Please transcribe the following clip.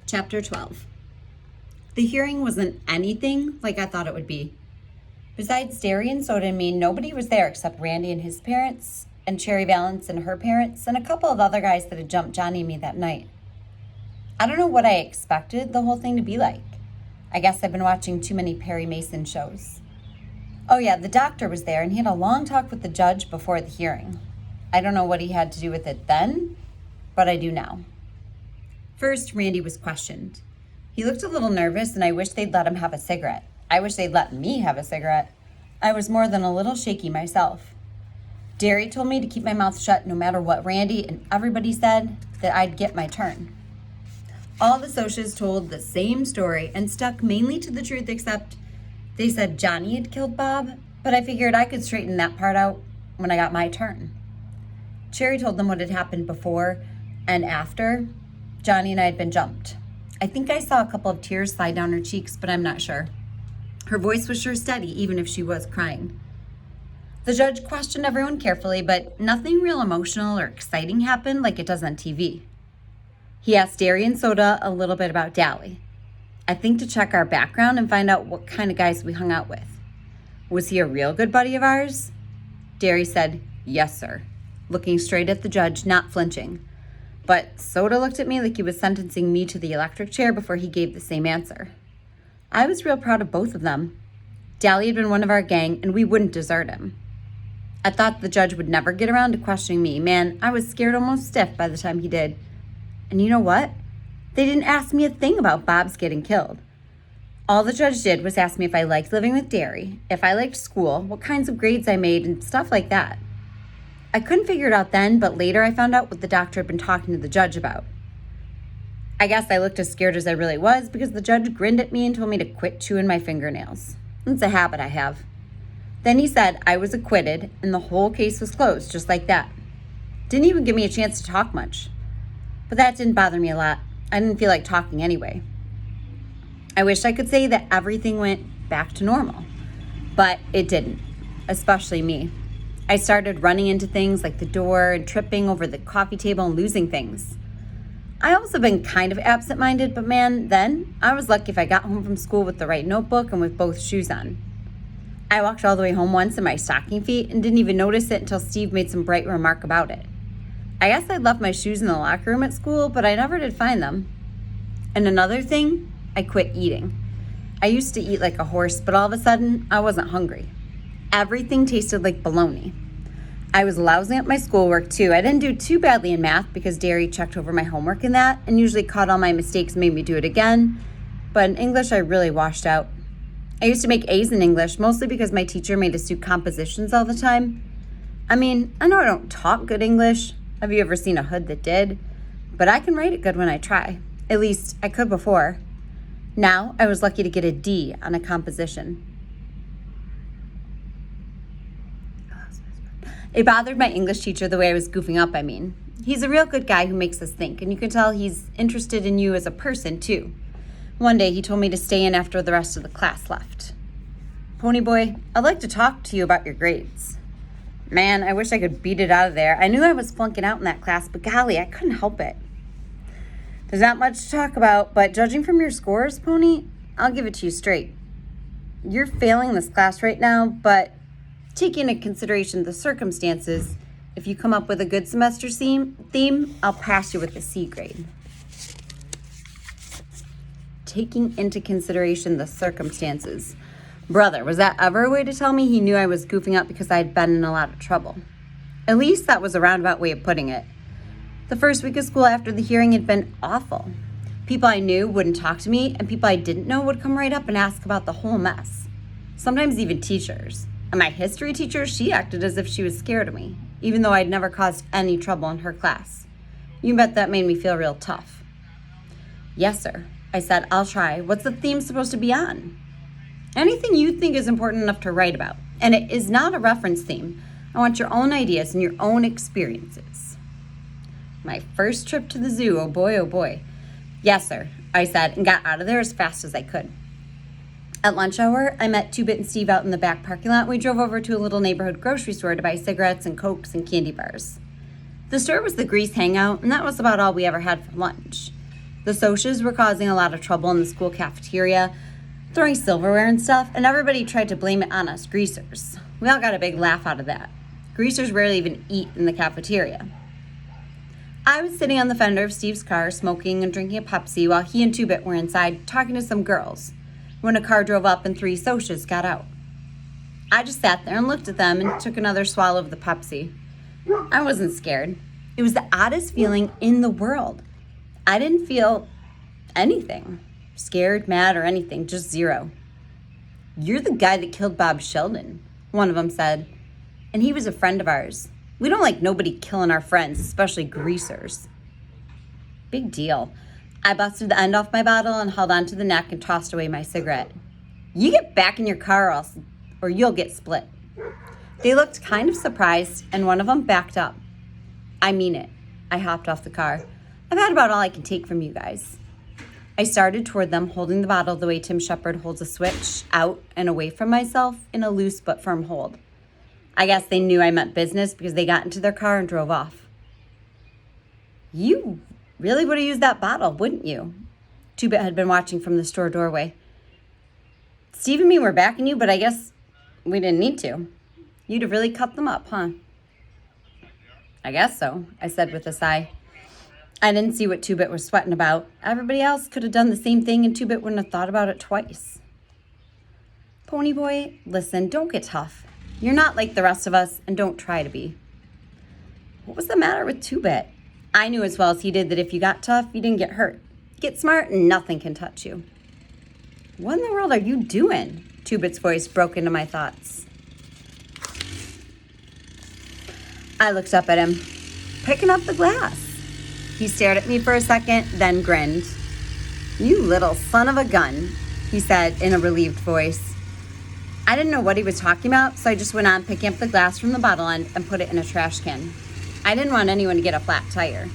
Chapter 12. The hearing wasn't anything like I thought it would be. Besides Derry and Soda and me, nobody was there except Randy and his parents, and Cherry Valance and her parents, and a couple of other guys that had jumped Johnny and me that night. I don't know what I expected the whole thing to be like. I guess I've been watching too many Perry Mason shows. Oh yeah, the doctor was there, and he had a long talk with the judge before the hearing. I don't know what he had to do with it then, but I do now. First, Randy was questioned. He looked a little nervous, and I wish they'd let him have a cigarette. I wish they'd let me have a cigarette. I was more than a little shaky myself. Derry told me to keep my mouth shut no matter what Randy and everybody said, that I'd get my turn. All the socias told the same story and stuck mainly to the truth, except they said Johnny had killed Bob, but I figured I could straighten that part out when I got my turn. Cherry told them what had happened before and after Johnny and I had been jumped. I think I saw a couple of tears slide down her cheeks, but I'm not sure. Her voice was sure steady, even if she was crying. The judge questioned everyone carefully, but nothing real emotional or exciting happened like it does on TV. He asked Derry and Soda a little bit about Dally. I think to check our background and find out what kind of guys we hung out with. Was he a real good buddy of ours? Derry said, "Yes, sir," looking straight at the judge, not flinching. But Soda looked at me like he was sentencing me to the electric chair before he gave the same answer. I was real proud of both of them. Dally had been one of our gang, and we wouldn't desert him. I thought the judge would never get around to questioning me. Man, I was scared almost stiff by the time he did. And you know what? They didn't ask me a thing about Bob's getting killed. All the judge did was ask me if I liked living with Derry, if I liked school, what kinds of grades I made, and stuff like that. I couldn't figure it out then, but later I found out what the doctor had been talking to the judge about. I guess I looked as scared as I really was because the judge grinned at me and told me to quit chewing my fingernails. It's a habit I have. Then he said I was acquitted and the whole case was closed, just like that. Didn't even give me a chance to talk much. But that didn't bother me a lot. I didn't feel like talking anyway. I wish I could say that everything went back to normal, but it didn't, especially me. I started running into things like the door and tripping over the coffee table and losing things. I also been kind of absent-minded, but man, then I was lucky if I got home from school with the right notebook and with both shoes on. I walked all the way home once in my stocking feet and didn't even notice it until Steve made some bright remark about it. I guess I'd left my shoes in the locker room at school, but I never did find them. And another thing, I quit eating. I used to eat like a horse, but all of a sudden, I wasn't hungry. Everything tasted like bologna. I was lousy at my schoolwork too. I didn't do too badly in math because Derry checked over my homework and that, and usually caught all my mistakes and made me do it again. But in English, I really washed out. I used to make A's in English, mostly because my teacher made us do compositions all the time. I mean, I know I don't talk good English. Have you ever seen a hood that did? But I can write it good when I try. At least I could before. Now I was lucky to get a D on a composition. It bothered my English teacher the way I was goofing up, I mean. He's a real good guy who makes us think, and you can tell he's interested in you as a person, too. One day, he told me to stay in after the rest of the class left. "Pony boy, I'd like to talk to you about your grades." Man, I wish I could beat it out of there. I knew I was flunking out in that class, but golly, I couldn't help it. There's not much to talk about, but judging from your scores, Pony, I'll give it to you straight. You're failing this class right now, but taking into consideration the circumstances, if you come up with a good semester theme, I'll pass you with a C grade. Taking into consideration the circumstances. Brother, was that ever a way to tell me he knew I was goofing up because I'd been in a lot of trouble? At least that was a roundabout way of putting it. The first week of school after the hearing had been awful. People I knew wouldn't talk to me, and people I didn't know would come right up and ask about the whole mess. Sometimes even teachers. And my history teacher, she acted as if she was scared of me, even though I'd never caused any trouble in her class. You bet that made me feel real tough. "Yes, sir," I said. "I'll try. What's the theme supposed to be on?" "Anything you think is important enough to write about. And it is not a reference theme. I want your own ideas and your own experiences." My first trip to the zoo, oh boy, oh boy. "Yes, sir," I said, and got out of there as fast as I could. At lunch hour, I met Two-Bit and Steve out in the back parking lot. We drove over to a little neighborhood grocery store to buy cigarettes and Cokes and candy bars. The store was the Grease hangout, and that was about all we ever had for lunch. The Socs were causing a lot of trouble in the school cafeteria, throwing silverware and stuff, and everybody tried to blame it on us greasers. We all got a big laugh out of that. Greasers rarely even eat in the cafeteria. I was sitting on the fender of Steve's car, smoking and drinking a Pepsi, while he and Two-Bit were inside talking to some girls, when a car drove up and 3 Socs got out. I just sat there and looked at them and took another swallow of the Pepsi. I wasn't scared. It was the oddest feeling in the world. I didn't feel anything. Scared, mad, or anything, just zero. "You're the guy that killed Bob Sheldon," one of them said. "And he was a friend of ours. We don't like nobody killing our friends, especially greasers." Big deal. I busted the end off my bottle and held onto the neck and tossed away my cigarette. "You get back in your car or you'll get split." They looked kind of surprised, and one of them backed up. "I mean it." I hopped off the car. "I've had about all I can take from you guys." I started toward them, holding the bottle the way Tim Shepard holds a switch, out and away from myself in a loose but firm hold. I guess they knew I meant business because they got into their car and drove off. "You really would have used that bottle, wouldn't you?" Two-Bit had been watching from the store doorway. "Steve and me were backing you, but I guess we didn't need to. You'd have really cut them up, huh?" "I guess so," I said with a sigh. I didn't see what Two-Bit was sweating about. Everybody else could have done the same thing, and Two-Bit wouldn't have thought about it twice. "Ponyboy, listen, don't get tough. You're not like the rest of us, and don't try to be." What was the matter with Two-Bit? I knew as well as he did that if you got tough, you didn't get hurt. Get smart, and nothing can touch you. "What in the world are you doing?" Two-Bit's voice broke into my thoughts. I looked up at him. "Picking up the glass." He stared at me for a second, then grinned. "You little son of a gun," he said in a relieved voice. I didn't know what he was talking about, so I just went on picking up the glass from the bottle end and put it in a trash can. I didn't want anyone to get a flat tire.